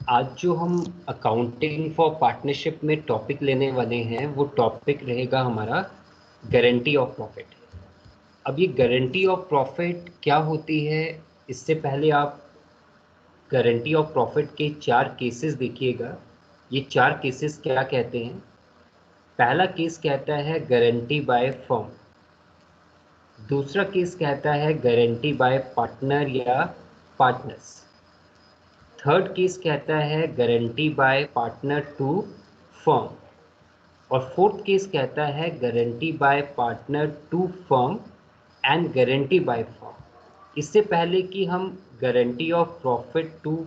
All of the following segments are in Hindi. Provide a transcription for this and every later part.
आज जो हम अकाउंटिंग फॉर पार्टनरशिप में टॉपिक लेने वाले हैं वो टॉपिक रहेगा हमारा गारंटी ऑफ प्रॉफिट। अब ये गारंटी ऑफ प्रॉफिट क्या होती है, इससे पहले आप गारंटी ऑफ प्रॉफिट के 4 केसेस देखिएगा। ये 4 केसेस क्या कहते हैं। पहला केस कहता है गारंटी बाय फर्म, दूसरा केस कहता है गारंटी बाय पार्टनर या पार्टनर्स, थर्ड केस कहता है guarantee by partner to firm, और फोर्थ केस कहता है guarantee by partner to firm and guarantee by firm. इससे पहले कि हम guarantee of profit to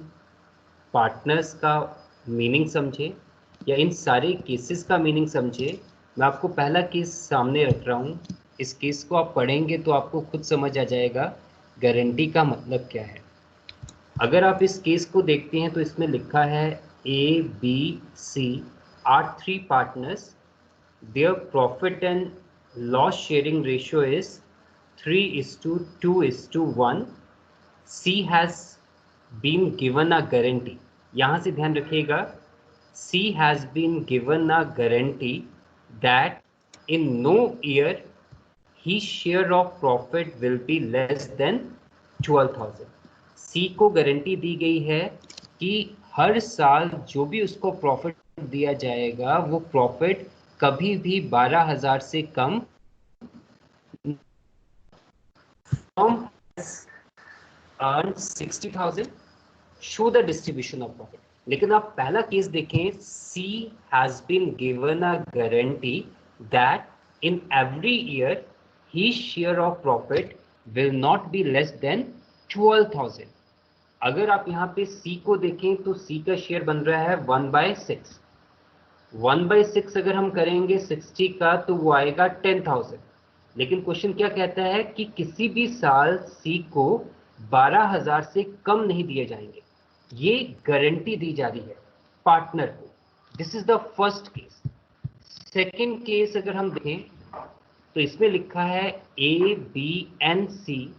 partners का मीनिंग समझे या इन सारे केसेस का मीनिंग समझे, मैं आपको पहला केस सामने रख रहा हूँ। इस केस को आप पढ़ेंगे तो आपको खुद समझ आ जाएगा गारंटी का मतलब क्या है। अगर आप इस केस को देखते हैं तो इसमें लिखा है A B C are 3 partners, their profit and loss sharing ratio is 3:2:1. C has been given a guarantee. यहाँ से ध्यान रखिएगा, C has been given a guarantee that in no year his share of profit will be less than 12,000. C को गारंटी दी गई है कि हर साल जो भी उसको प्रॉफिट दिया जाएगा वो प्रॉफिट कभी भी 12,000 से कम। firm has earned 60,000, show the distribution of profit। लेकिन आप पहला केस देखें, C has been given a guarantee that in every year his share of profit will not be less than 12,000। अगर आप यहाँ पे C को देखें तो C का शेयर बन रहा है 1/6। 1/6 अगर हम करेंगे 60 का तो वो आएगा 10,000। लेकिन क्वेश्चन क्या कहता है कि किसी भी साल सी को 12,000 से कम नहीं दिए जाएंगे। ये गारंटी दी जा रही है पार्टनर को। This is the first case. Second case अगर हम देखें तो इसमें लिखा है A B and C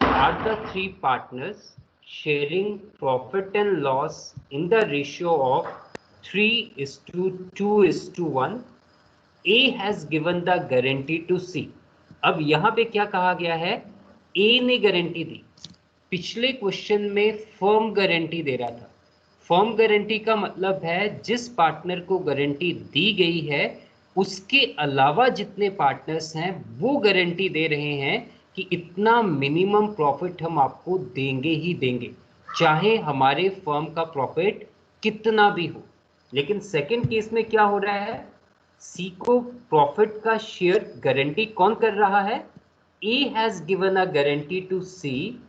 are the 3 partners sharing profit and loss in the ratio of 3:2:1. A has given the guarantee to C। अब यहां पे क्या कहा गया है, A ने गारंटी दी। पिछले क्वेश्चन में फर्म गारंटी दे रहा था। फर्म गारंटी का मतलब है जिस पार्टनर को गारंटी दी गई है उसके अलावा जितने पार्टनर्स हैं वो गारंटी दे रहे हैं कि इतना मिनिमम प्रॉफिट हम आपको देंगे ही देंगे, चाहे हमारे फर्म का प्रॉफिट कितना भी हो। लेकिन सेकंड केस में क्या हो रहा है, सी को प्रॉफिट का शेयर गारंटी कौन कर रहा है, A has given a guarantee to C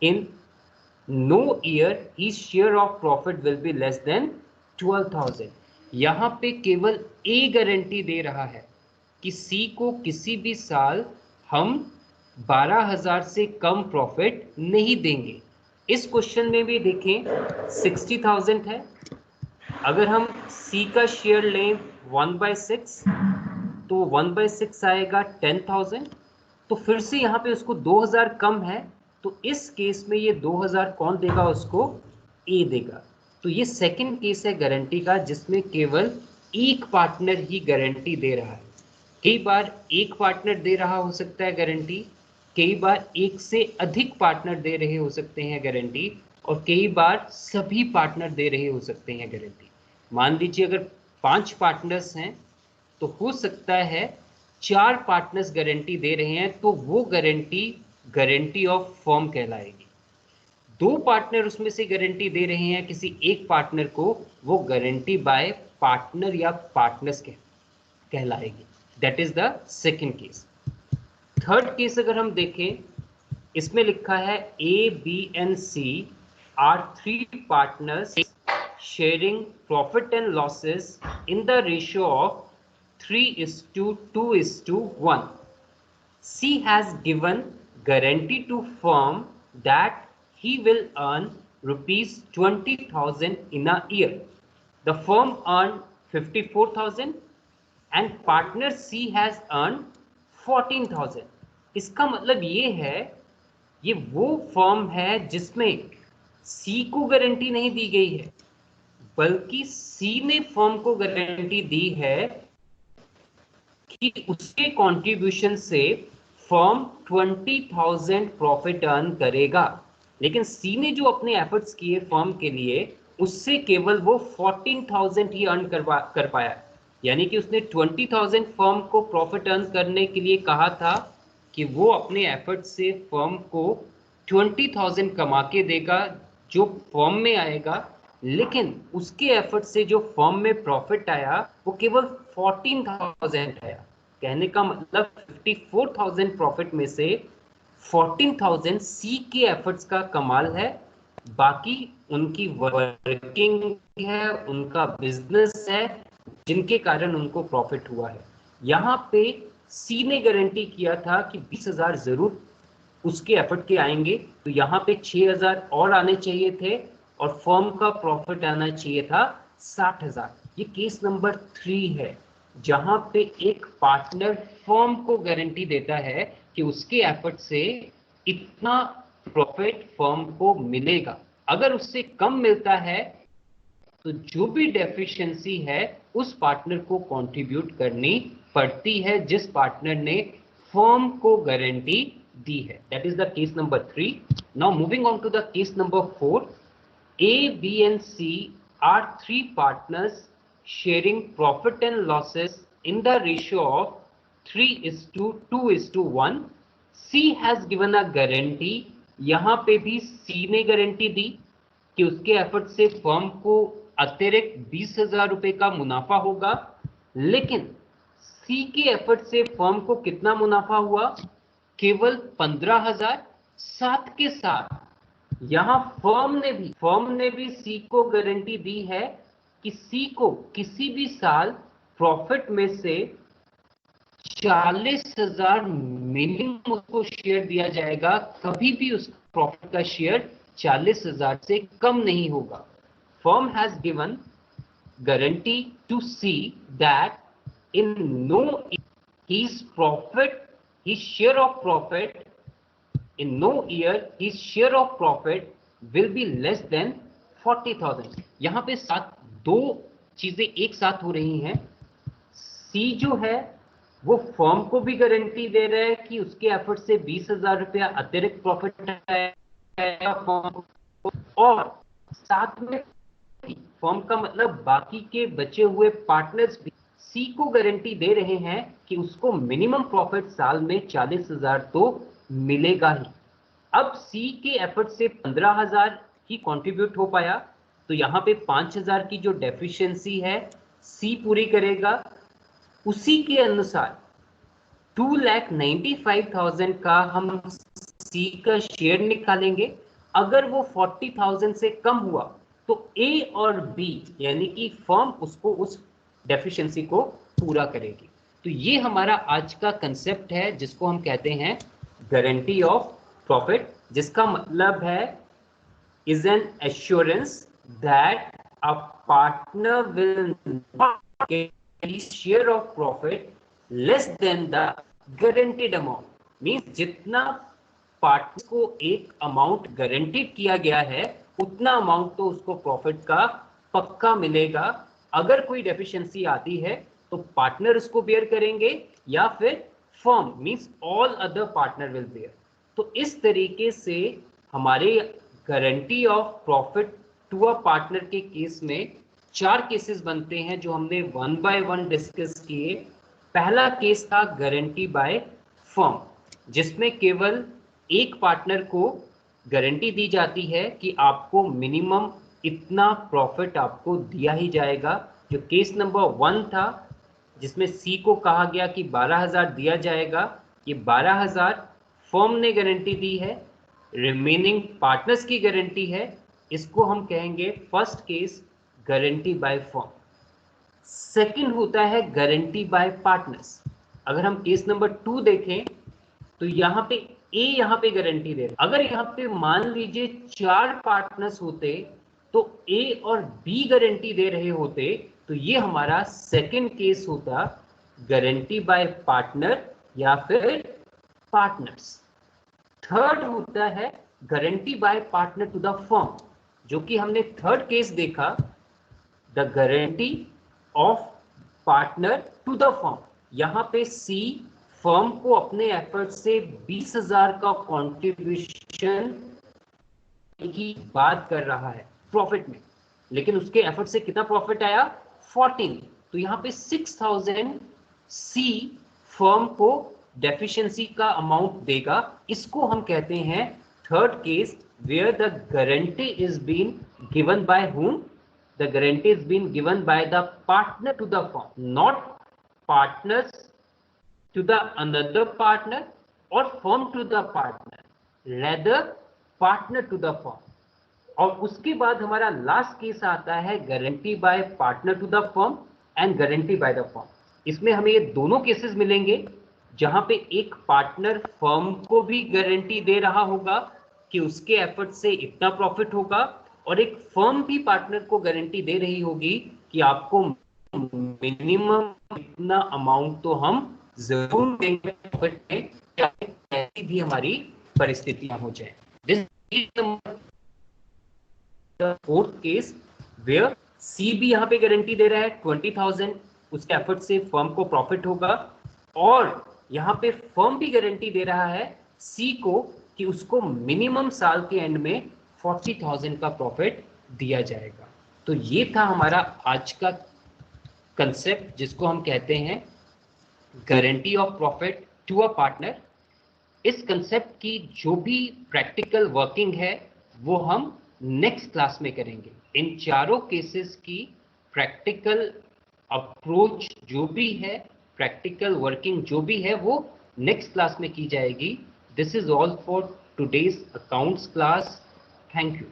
in no year his share of profit will be less than 12,000। यहां पे केवल ए गारंटी दे रहा है कि सी को किसी भी साल हम 12,000 से कम प्रॉफिट नहीं देंगे। इस क्वेश्चन में भी देखें 60,000 है। अगर हम सी का शेयर लें 1/6 तो 1/6 आएगा 10,000। तो फिर से यहाँ पे उसको 2,000 कम है, तो इस केस में ये 2,000 कौन देगा उसको, ए देगा। तो ये सेकंड केस है गारंटी का जिसमें केवल एक पार्टनर ही गारंटी दे रहा है। कई बार एक पार्टनर दे रहा हो सकता है गारंटी, कई बार एक से अधिक पार्टनर दे रहे हो सकते हैं गारंटी, और कई बार सभी पार्टनर दे रहे हो सकते हैं गारंटी। मान लीजिए अगर 5 पार्टनर्स हैं तो हो सकता है 4 पार्टनर्स गारंटी दे रहे हैं, तो वो गारंटी गारंटी ऑफ फर्म कहलाएगी। 2 पार्टनर उसमें से गारंटी दे रहे हैं किसी एक पार्टनर को, वो गारंटी बाय पार्टनर या पार्टनर्स कहलाएगी। That is the second case. Third case अगर हम देखें, इसमें लिखा है A B and C are 3 partners sharing profit and losses in the ratio of 3:2:1. C has given guarantee to firm that he will earn rupees 20,000 in a year. The firm earned 54,000 and partner C has earned 14,000। इसका मतलब ये है, ये वो फर्म है जिसमें सी को गारंटी नहीं दी गई है, बल्कि सी ने फर्म को गारंटी दी है कि उसके कंट्रीब्यूशन से फर्म 20,000 प्रॉफिट अर्न करेगा, लेकिन सी ने जो अपने एफर्ट्स किए फर्म के लिए उससे केवल वो 14,000 ही अर्न कर पाया। यानी कि उसने 20,000 फर्म को प्रॉफिट अर्न करने के लिए कहा था कि वो अपने एफर्ट से फर्म को 20,000 कमा के देगा जो फर्म में आएगा, लेकिन उसके एफर्ट से जो फर्म में प्रॉफिट आया वो केवल 14,000 आया। कहने का मतलब 54,000 प्रॉफिट में से 14,000 सी के एफर्ट्स का कमाल है, बाकी उनकी वर्किंग है, उनका बिजनेस है, जिनके कारण उनको प्रॉफिट हुआ है। यहाँ पे सी ने गारंटी किया था कि 20,000 जरूर उसके एफर्ट के आएंगे, तो यहाँ पे 6,000 और आने चाहिए थे और फर्म का प्रॉफिट आना चाहिए था 60,000। ये केस नंबर 3 है जहां पे एक पार्टनर फर्म को गारंटी देता है कि उसके एफर्ट से इतना प्रॉफिट फर्म को मिलेगा। अगर उससे कम मिलता है तो जो भी डेफिशिएंसी है उस पार्टनर को कंट्रीब्यूट करनी पड़ती है जिस पार्टनर ने फर्म को गारंटी दी है। That is the case number 3। Now moving on to the case number 4। A, B and C are 3 partners sharing profit and losses in the ratio of 3:2:1. C has given a guarantee। यहां पे भी C ने गारंटी दी कि उसके एफर्ट से फर्म को अतिरिक्त 20,000 रुपए का मुनाफा होगा, लेकिन C के एफर्ट से फर्म को कितना मुनाफा हुआ? केवल 15,000। साथ के साथ यहां फर्म ने भी सी को गारंटी दी है कि सी को किसी भी साल प्रॉफिट में से 40,000 मिनिमम उसको शेयर दिया जाएगा, कभी भी उस प्रॉफिट का शेयर 40,000 से कम नहीं होगा। Firm has given guarantee to see that in no his share of profit in no year his share of profit will be less than 40,000। यहां पे दो चीजें एक साथ हो रही हैं। सी जो है वो फर्म को भी गारंटी दे रहा है कि उसके एफर्ट से 20,000 रुपया अतिरिक्त प्रॉफिट आएगा फर्म को, और साथ में फर्म का मतलब बाकी के बचे हुए पार्टनर्स भी सी को गारंटी दे रहे हैं कि उसको मिनिमम प्रॉफिट साल में 40,000 तो मिलेगा ही। अब सी के एफर्ट से 15,000 ही कंट्रीब्यूट हो पाया, तो यहां पे 5,000 की जो डेफिशिएंसी है सी पूरी करेगा। उसी के अनुसार 2,95,000 का हम सी का शेयर निकालेंगे। अगर वो 40,000 से कम हुआ तो ए और बी यानी कि फर्म उसको उस डेफिशिएंसी को पूरा करेगी। तो ये हमारा आज का कंसेप्ट है जिसको हम कहते हैं गारंटी ऑफ प्रॉफिट, जिसका मतलब है is an assurance that a partner will not get his share of profit less than the guaranteed amount। Means जितना पार्टनर को एक अमाउंट गारंटीड किया गया है उतना अमाउंट तो उसको प्रॉफिट का पक्का मिलेगा। अगर कोई डेफिशिएंसी आती है तो पार्टनर उसको बेयर करेंगे या फिर firm means all other partner will bear. तो इस तरीके से हमारे guarantee of profit to a partner के केस में 4 केसेस बनते हैं जो हमने 1 बाय 1 डिस्कस किए। पहला केस था गारंटी बाय फर्म, जिसमें केवल एक पार्टनर को गारंटी दी जाती है कि आपको मिनिमम इतना प्रॉफिट आपको दिया ही जाएगा। जो केस नंबर 1 था जिसमें सी को कहा गया कि 12,000 दिया जाएगा, ये 12,000 फर्म ने गारंटी दी है, रिमेनिंग पार्टनर्स की गारंटी है। इसको हम कहेंगे first case guarantee by firm. Second होता है गारंटी बाय पार्टनर्स। अगर हम केस नंबर 2 देखें तो यहाँ पे ए यहाँ पे गारंटी दे रहा। अगर यहाँ पे मान लीजिए 4 पार्टनर्स होते तो ए और बी गारंटी दे रहे होते, तो ये हमारा सेकंड केस होता गारंटी बाय पार्टनर या फिर पार्टनर्स। थर्ड होता है guarantee by partner to the firm, जो कि हमने थर्ड केस देखा the guarantee of partner to the firm. यहाँ पे सी फर्म को अपने एफर्ट से 20,000 का कंट्रीब्यूशन की बात कर रहा है प्रॉफिट में, लेकिन उसके एफर्ट से कितना प्रॉफिट आया 14। तो यहाँ पे 6,000 सी फर्म को डेफिशिएंसी का अमाउंट देगा। इसको हम कहते हैं third case where the guarantee is been given by whom? The guarantee is being given by the partner to the firm, not partners to the another partner or firm to the partner, rather partner to the firm। और उसके बाद हमारा लास्ट केस आता है guarantee by partner to the firm and guarantee by the firm. इसमें हमें ये दोनों केसेस मिलेंगे जहां पे एक पार्टनर फर्म को भी गारंटी दे रहा होगा कि उसके एफर्ट से इतना प्रॉफिट होगा, और एक फर्म भी पार्टनर को गारंटी दे रही होगी कि आपको मिनिमम इतना अमाउंट तो हम जरूर देंगे प्रॉफिट में, चाहे ऐसी भी हमारी परिस्थितियां हो जाए। This is the fourth case where C भी यहाँ पे गारंटी दे रहा है 20,000, उसके एफर्ट से फर्म को प्रॉफिट होगा, और यहाँ पे फर्म भी गारंटी दे रहा है सी को कि उसको मिनिमम साल के एंड में 40,000 का प्रॉफिट दिया जाएगा। तो ये था हमारा आज का कंसेप्ट जिसको हम कहते हैं guarantee of profit to a partner. इस कंसेप्ट की जो भी प्रैक्टिकल वर्किंग है वो हम नेक्स्ट क्लास में करेंगे। इन चारों केसेस की प्रैक्टिकल अप्रोच जो भी है, प्रैक्टिकल वर्किंग जो भी है, वो नेक्स्ट क्लास में की जाएगी। This is all for today's accounts class. Thank you.